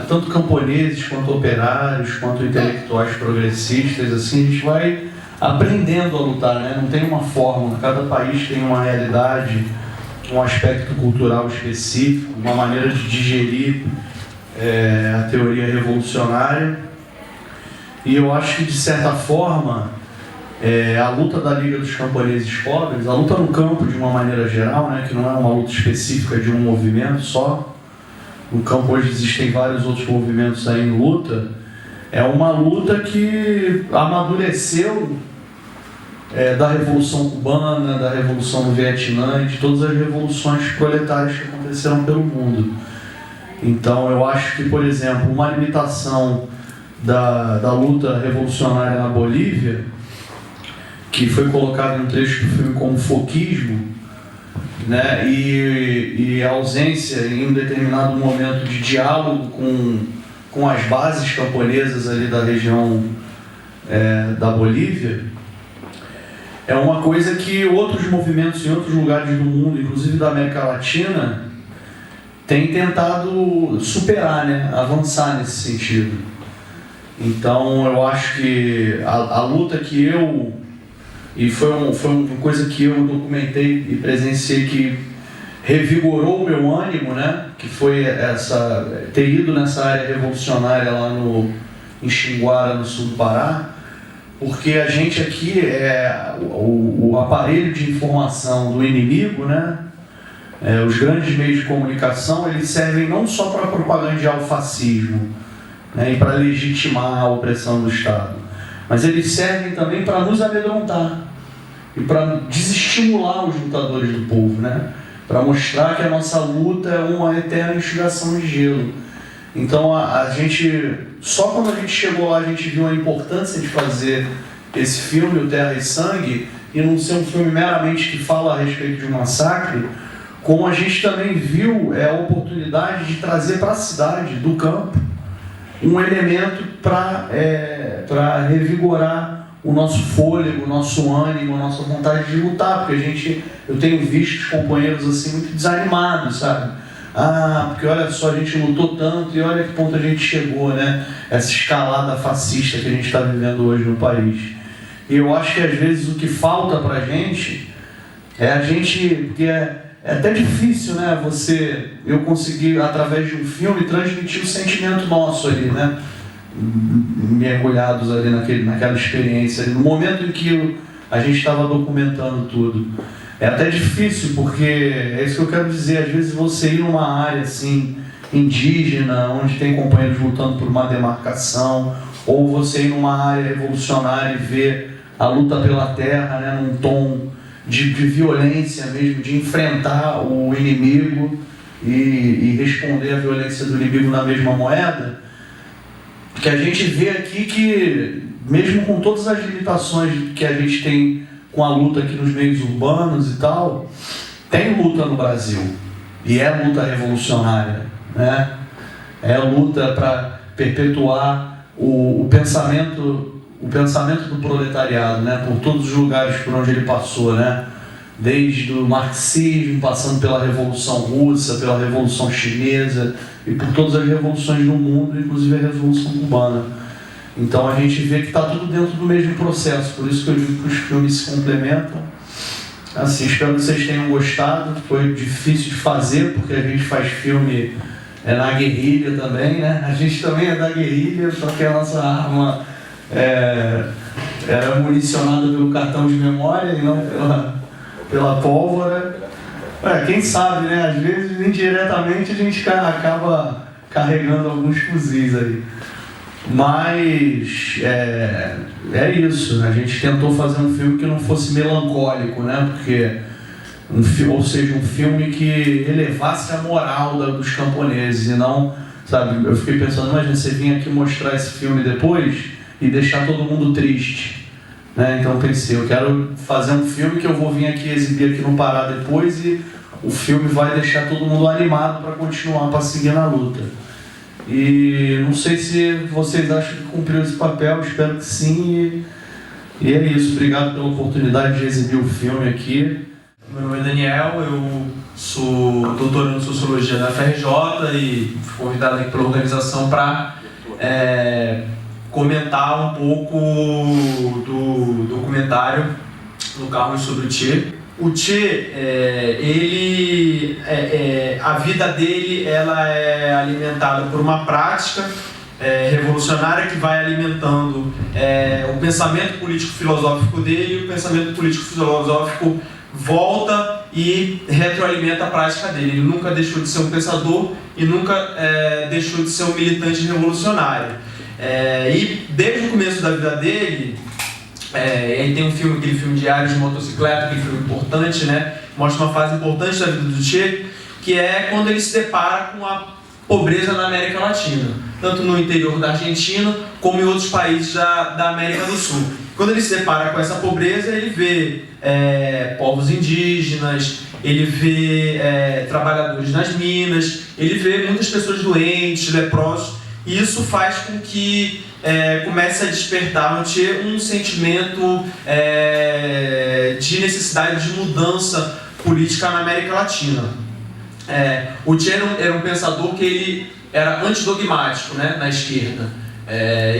tanto camponeses quanto operários, quanto intelectuais progressistas, assim, a gente vai aprendendo a lutar, né? Não tem uma fórmula, cada país tem uma realidade, um aspecto cultural específico, uma maneira de digerir a teoria revolucionária. E eu acho que, de certa forma, a luta da Liga dos Camponeses Pobres, a luta no campo de uma maneira geral, né, que não é uma luta específica de um movimento só, no campo hoje existem vários outros movimentos aí em luta, é uma luta que amadureceu da Revolução Cubana, da Revolução no Vietnã e de todas as revoluções proletárias que aconteceram pelo mundo. Então eu acho que, por exemplo, uma limitação da luta revolucionária na Bolívia, que foi colocado em um trecho do filme como foquismo, né, e a ausência em um determinado momento de diálogo com as bases camponesas ali da região da Bolívia, é uma coisa que outros movimentos em outros lugares do mundo, inclusive da América Latina, têm tentado superar, né, avançar nesse sentido. Então eu acho que a luta que e foi uma coisa que eu documentei e presenciei que revigorou o meu ânimo, né? Que foi ter ido nessa área revolucionária lá em Xinguara, no sul do Pará, porque a gente aqui o aparelho de informação do inimigo, né? Os grandes meios de comunicação, eles servem não só para propagandear o fascismo, né, e para legitimar a opressão do Estado, mas eles servem também para nos amedrontar e para desestimular os lutadores do povo, né? Para mostrar que a nossa luta é uma eterna enxugação de gelo. Então a gente, só quando a gente chegou lá, a gente viu a importância de fazer esse filme, o Terra e Sangue, e não ser um filme meramente que fala a respeito de um massacre, como a gente também viu a oportunidade de trazer para a cidade, do campo, um elemento para revigorar o nosso fôlego, o nosso ânimo, a nossa vontade de lutar, porque eu tenho visto os companheiros assim muito desanimados, sabe? Porque olha só, a gente lutou tanto e olha que ponto a gente chegou, né? Essa escalada fascista que a gente está vivendo hoje no país. E eu acho que às vezes o que falta para a gente porque é até difícil, né? Eu conseguir, através de um filme, transmitir o sentimento nosso ali, né? Mergulhados ali naquela experiência, no momento em que a gente estava documentando tudo. É até difícil, porque é isso que eu quero dizer, às vezes você ir numa área assim, indígena, onde tem companheiros lutando por uma demarcação, ou você ir numa área revolucionária e ver a luta pela terra, né, num tom de violência mesmo, de enfrentar o inimigo e responder à violência do inimigo na mesma moeda, que a gente vê aqui que, mesmo com todas as limitações que a gente tem com a luta aqui nos meios urbanos e tal, tem luta no Brasil, e é luta revolucionária, né? É luta para perpetuar o pensamento do proletariado, né? Por todos os lugares por onde ele passou, né? Desde o marxismo, passando pela Revolução Russa, pela Revolução Chinesa e por todas as revoluções do mundo, inclusive a Revolução Cubana. Então a gente vê que está tudo dentro do mesmo processo, por isso que eu digo que os filmes se complementam. Assim, espero que vocês tenham gostado. Foi difícil de fazer, porque a gente faz filme na guerrilha também, né? A gente também é da guerrilha, só que a nossa arma era municionada pelo cartão de memória e não pela pólvora. Quem sabe, né? Às vezes, indiretamente, a gente acaba carregando alguns fuzis aí. Mas é isso, né? A gente tentou fazer um filme que não fosse melancólico, né? Porque ou seja, um filme que elevasse a moral dos camponeses e não, sabe? Eu fiquei pensando, imagina você vir aqui mostrar esse filme depois e deixar todo mundo triste, né? Então eu pensei, eu quero fazer um filme que eu vou vir aqui exibir aqui no Pará depois e o filme vai deixar todo mundo animado para continuar, para seguir na luta. E não sei se vocês acham que cumpriu esse papel, espero que sim. E é isso, obrigado pela oportunidade de exibir o filme aqui. Meu nome é Daniel, eu sou doutorando em Sociologia da FRJ e fui convidado aqui pela organização para comentar um pouco do documentário do Carlos sobre o Che. O Che, a vida dele ela é alimentada por uma prática revolucionária que vai alimentando o pensamento político-filosófico dele, e o pensamento político-filosófico volta e retroalimenta a prática dele. Ele nunca deixou de ser um pensador e nunca deixou de ser um militante revolucionário. E desde o começo da vida dele, ele tem aquele filme Diários de Motocicleta, aquele filme importante, né? Mostra uma fase importante da vida do Che, que é quando ele se depara com a pobreza na América Latina, tanto no interior da Argentina como em outros países da América do Sul. Quando ele se depara com essa pobreza, ele vê povos indígenas, ele vê trabalhadores nas minas, ele vê muitas pessoas doentes, leprosos, e isso faz com que comece a despertar no Che um sentimento de necessidade de mudança política na América Latina. O Che era um pensador que ele era antidogmático, né, na esquerda,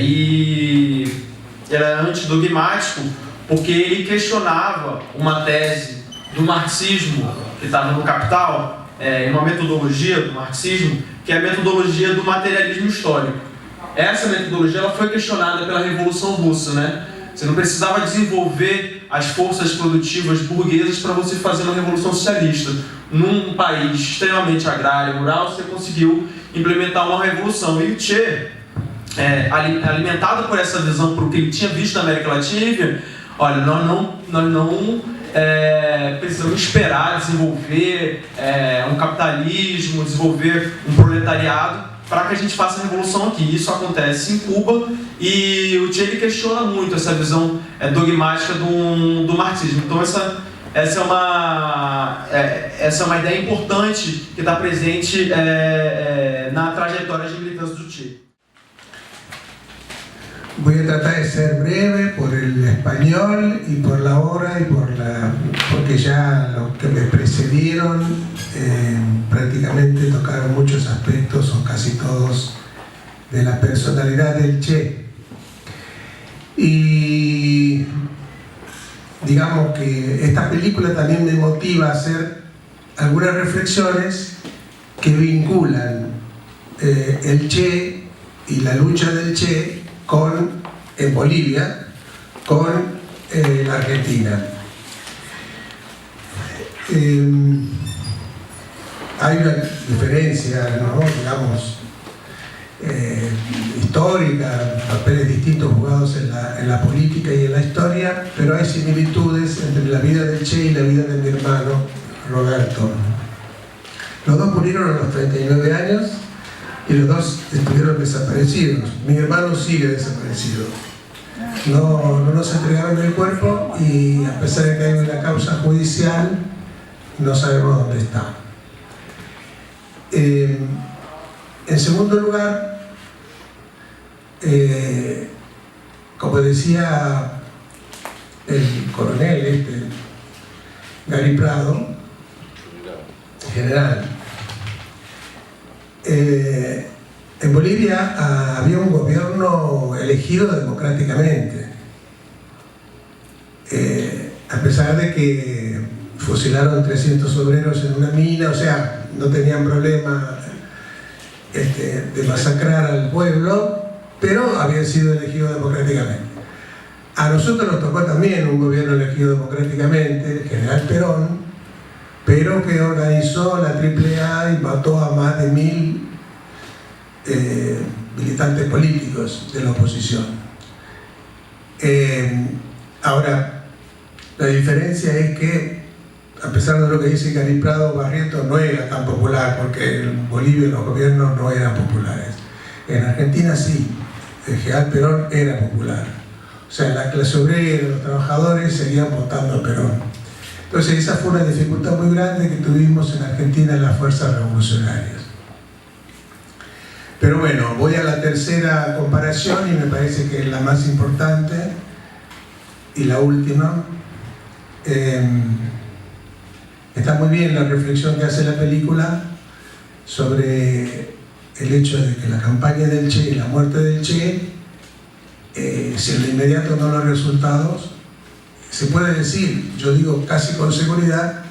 e era antidogmático porque ele questionava uma tese do marxismo que estava no Capital, uma metodologia do marxismo, que é a metodologia do materialismo histórico. Essa metodologia ela foi questionada pela Revolução Russa, né? Você não precisava desenvolver as forças produtivas burguesas para você fazer uma revolução socialista. Num país extremamente agrário, rural, você conseguiu implementar uma revolução. E o Che, alimentado por essa visão, por o que ele tinha visto na América Latina, ele via, olha, nós não precisamos esperar desenvolver um capitalismo, desenvolver um proletariado para que a gente faça a revolução aqui. Isso acontece em Cuba e o Che ele questiona muito essa visão dogmática do marxismo. Então essa é uma ideia importante que está presente na trajetória de militância do Che. Voy a tratar de ser breve por el español y por la hora y porque ya los que me precedieron prácticamente tocaron muchos aspectos o casi todos de la personalidad del Che. Y digamos que esta película también me motiva a hacer algunas reflexiones que vinculan el Che y la lucha del Che en Bolivia, con la Argentina. Hay una diferencia, ¿no? Digamos, histórica, papeles distintos jugados en la política y en la historia, pero hay similitudes entre la vida del Che y la vida de mi hermano Roberto. Los dos murieron a los 39 años y los dos estuvieron desaparecidos. Mi hermano sigue desaparecido. No nos entregaron el cuerpo y a pesar de que hay una causa judicial, no sabemos dónde está. En segundo lugar, como decía el coronel Gary Prado, general, en Bolivia había un gobierno elegido democráticamente, a pesar de que fusilaron 300 obreros en una mina, o sea, no tenían problema de masacrar al pueblo, pero habían sido elegidos democráticamente. A nosotros nos tocó también un gobierno elegido democráticamente, el general Perón, pero que organizó la AAA y mató a más de 1000 militantes políticos de la oposición. Ahora, la diferencia es que, a pesar de lo que dice Gary Prado, Barrientos no era tan popular, porque en Bolivia los gobiernos no eran populares. En Argentina sí, el general Perón era popular. O sea, la clase obrera, los trabajadores seguían votando a Perón. Entonces esa fue una dificultad muy grande que tuvimos en Argentina en las fuerzas revolucionarias. Pero bueno, voy a la tercera comparación y me parece que es la más importante y la última. Está muy bien la reflexión que hace la película sobre el hecho de que la campaña del Che y la muerte del Che, si en lo inmediato no los resultados, se puede decir, yo digo casi con seguridad,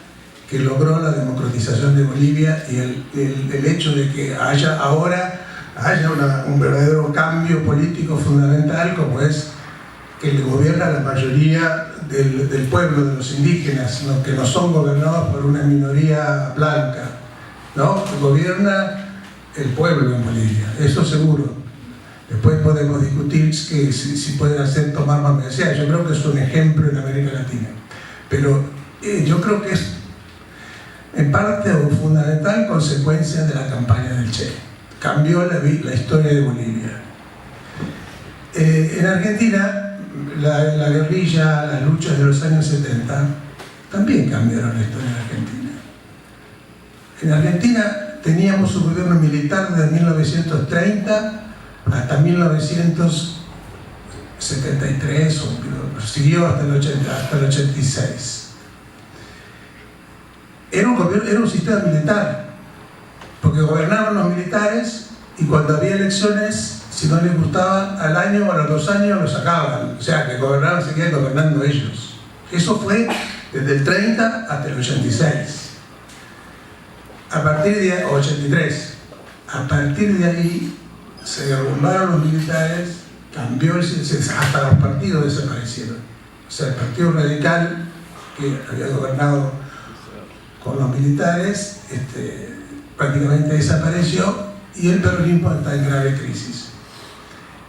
que logró la democratización de Bolivia y el hecho de que ahora haya un verdadero cambio político fundamental, como es que le gobierna la mayoría del pueblo, de los indígenas, ¿no? Que no son gobernados por una minoría blanca, ¿no? Gobierna el pueblo en Bolivia, eso seguro. Después podemos discutir que si pueden hacer tomar más medidas. Yo creo que es un ejemplo en América Latina. Pero yo creo que es en parte o fundamental consecuencia de la campaña del Che. Cambió la historia de Bolivia. En Argentina, la guerrilla, las luchas de los años 70 también cambiaron la historia de Argentina. En Argentina teníamos un gobierno militar desde 1930 hasta 1973, siguió hasta el 86. Era un sistema militar, porque gobernaban los militares y cuando había elecciones, si no les gustaban, al año o a los 2 años los sacaban. O sea, que gobernaban, seguían gobernando ellos. Eso fue desde el 30 hasta el 86. A partir de 83. A partir de ahí se derrumbaron los militares, cambió hasta los partidos desaparecieron. O sea, el Partido Radical, que había gobernado con los militares, prácticamente desapareció y el peronismo está en grave crisis.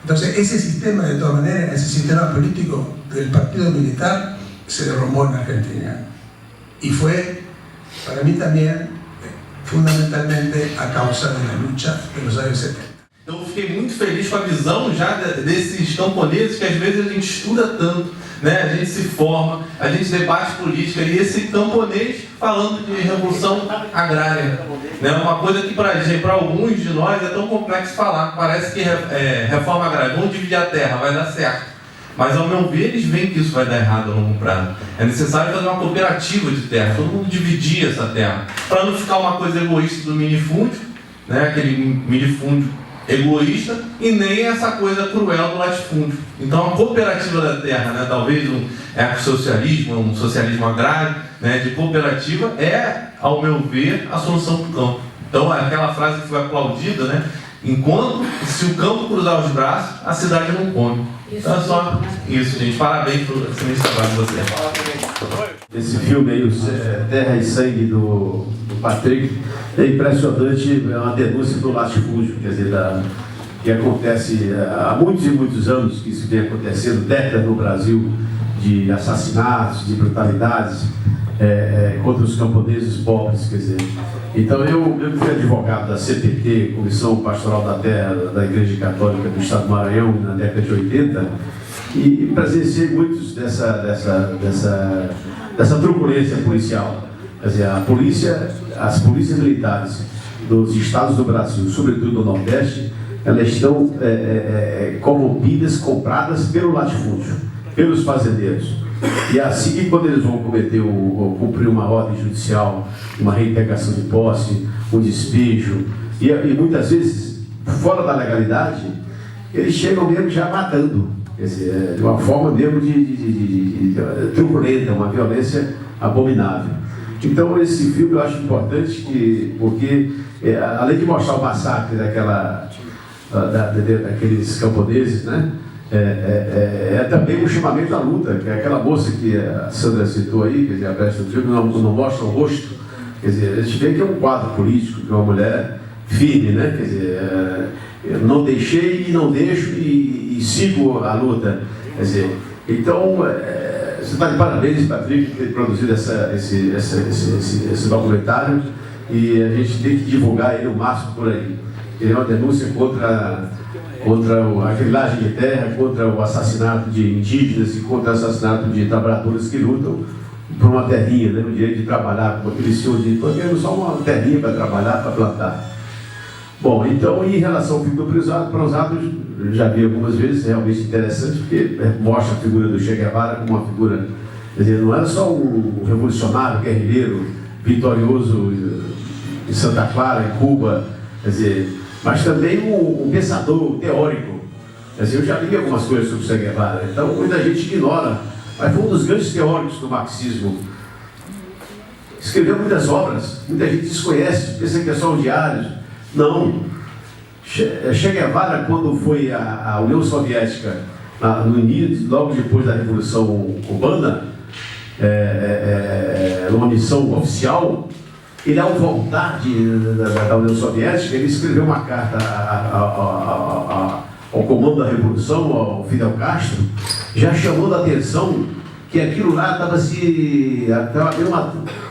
Entonces, ese sistema, de todas maneras, ese sistema político del partido militar se derrumbó en Argentina. Y fue, para mí también, fundamentalmente a causa de la lucha de los años 70. Eu fiquei muito feliz com a visão já desses camponeses que às vezes a gente estuda tanto, né? A gente se forma, a gente debate política e esse camponês falando de revolução agrária, né? Uma coisa que para alguns de nós é tão complexo falar. Parece que reforma agrária, vamos dividir a terra, vai dar certo. Mas ao meu ver eles veem que isso vai dar errado a longo prazo. É necessário fazer uma cooperativa de terra, todo mundo dividir essa terra, para não ficar uma coisa egoísta do minifúndio, né? Aquele minifúndio egoísta e nem essa coisa cruel do latifúndio. Então a cooperativa da terra, né, talvez um ecossocialismo, um socialismo agrário, né, de cooperativa é, ao meu ver, a solução para o campo. Então aquela frase que foi aplaudida, né, enquanto se o campo cruzar os braços, a cidade não come. Então é só isso, gente. Parabéns pelo excelente trabalho de vocês. Esse filme aí, Terra e Sangue do Patrick, é impressionante, é uma denúncia do latifúndio, quer dizer, que acontece há muitos e muitos anos que isso vem acontecendo, décadas no Brasil, de assassinatos, de brutalidades contra os camponeses pobres, quer dizer. Então eu fui advogado da CPT, Comissão Pastoral da Terra, da Igreja Católica do Estado do Maranhão, na década de 80, e presenciei muitos dessa truculência policial. Quer dizer, as polícias militares dos estados do Brasil, sobretudo do Nordeste, elas estão corrompidas, compradas pelo latifúndio, pelos fazendeiros. E assim que quando eles vão cumprir uma ordem judicial, uma reintegração de posse, um despejo, e muitas vezes, fora da legalidade, eles chegam mesmo já matando, quer dizer, de uma forma mesmo de truculenta, uma violência abominável. Então esse filme eu acho importante porque além de mostrar o massacre daqueles camponeses, né, é também um chamamento à luta, que é aquela moça que a Sandra citou aí, quer dizer, a peça do filme não mostra o rosto, quer dizer, a gente vê que é um quadro político, que é uma mulher firme, né, quer dizer, eu não deixei e não deixo e sigo a luta, quer dizer, então você está de parabéns, Patrick, por ter produzido esse documentário e a gente tem que divulgar ele o máximo por aí. Ele é uma denúncia contra a grilagem de terra, contra o assassinato de indígenas e contra o assassinato de trabalhadores que lutam para uma terrinha, né, o direito de trabalhar, como aquele senhor disse, nós queremos só uma terrinha para trabalhar, para plantar. Bom, então, em relação ao filme do Pronsato, já vi algumas vezes, realmente interessante, porque mostra a figura do Che Guevara como uma figura, quer dizer, não era só um revolucionário, guerrilheiro, vitorioso em Santa Clara, em Cuba, quer dizer, mas também um pensador teórico. Quer dizer, eu já li algumas coisas sobre o Che Guevara, então muita gente ignora, mas foi um dos grandes teóricos do marxismo. Escreveu muitas obras, muita gente desconhece, pensa que é só um diário. Não. Che Guevara, quando foi à União Soviética, no início, logo depois da Revolução Cubana, numa missão oficial, ele, ao voltar da União Soviética, ele escreveu uma carta ao comando da Revolução, ao Fidel Castro, já chamando a atenção que aquilo lá estava havendo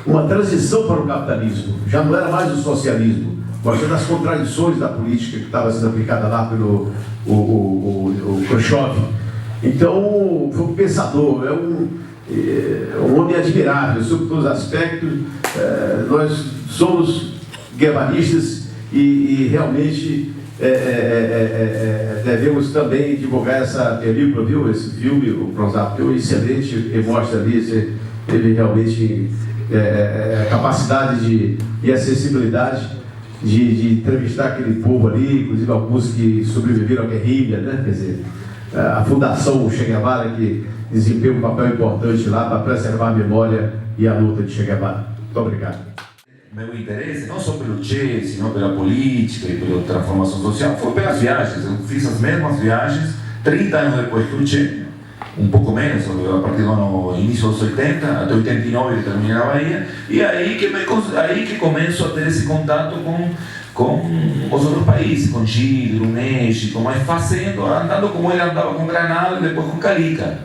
uma transição para o capitalismo, já não era mais o socialismo, mostrando as contradições da política que estava sendo aplicada lá pelo Khrushchev. Então, foi um pensador, um homem admirável, sob todos os aspectos. Nós somos guevaristas e realmente devemos também divulgar essa película, viu? Esse filme, o Pronsato, que é excelente, e mostra ali ele realmente a capacidade e a sensibilidade de entrevistar aquele povo ali, inclusive alguns que sobreviveram à guerrilha, né? Quer dizer, a Fundação Che Guevara, que desempenha um papel importante lá para preservar a memória e a luta de Che Guevara. Muito obrigado. Meu interesse, não só pelo Che, sino pela política e pela transformação social, foi pelas viagens. Eu fiz as mesmas viagens 30 anos depois do Che, um pouco menos, a partir do início dos 80, até 89 que terminei na Bahia, e aí que começo a ter esse contato com os outros países, com Chile, no México, mas andando como ele andava com Granada e depois com Calica.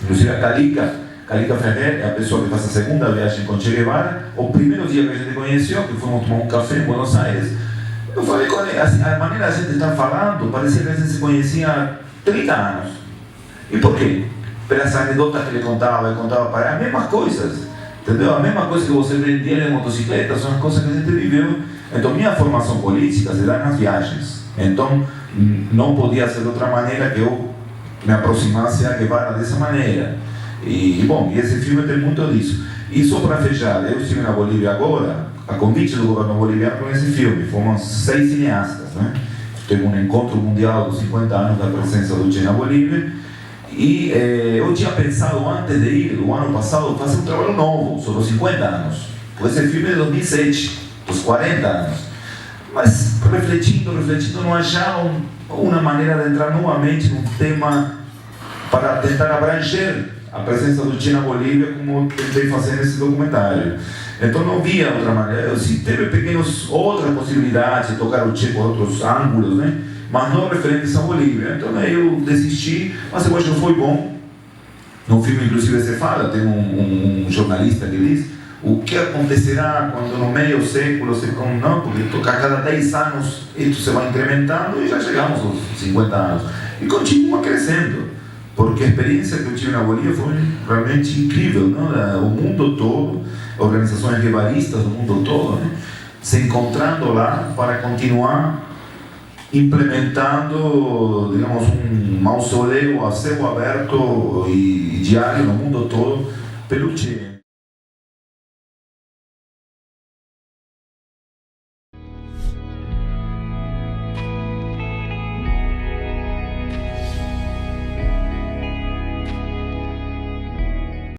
Inclusive a Calica Ferrer é a pessoa que faz a segunda viagem com Che Guevara. O primeiro dia que a gente conheceu, que fomos tomar um café em Buenos Aires, eu falei com ele, assim, a maneira da gente estar falando, parecia que a gente se conhecia há 30 anos. E por quê? Pelas anedotas que ele contava para as mesmas coisas, entendeu? A mesma coisa que você vendia em motocicleta, são as coisas que a gente viveu. Então, minha formação política se dá nas viagens. Então, não podia ser de outra maneira que eu me aproximasse a Guevara dessa maneira. E, bom, esse filme tem muito disso. E só para fechar, eu estive na Bolívia agora, a convite do governo boliviano com esse filme. Fomos 6 cineastas, né? Teve um encontro mundial dos 50 anos da presença do Che na Bolívia. E eu tinha pensado, antes de ir, o ano passado, fazer um trabalho novo, sobre os 50 anos. Porque esse filme é de 2007, dos 40 anos. Mas, refletindo, não achava uma maneira de entrar novamente num tema para tentar abranger a presença do Che na Bolívia, como tentei fazer nesse documentário. Então não via outra maneira. Eu sim teve outras possibilidades de tocar o Che por outros ângulos, né? Mas não referentes à Bolívia. Então eu desisti, mas eu acho que foi bom. No filme, inclusive, se fala, tem um jornalista que diz o que acontecerá quando no meio século não, porque a cada 10 anos isso se vai incrementando e já chegamos aos 50 anos. E continua crescendo, porque a experiência que eu tive na Bolívia foi realmente incrível, não? O mundo todo, organizações guevaristas do mundo todo, né? Se encontrando lá para continuar implementando, digamos, um mausoléu a céu aberto e diário no mundo todo pelo Che.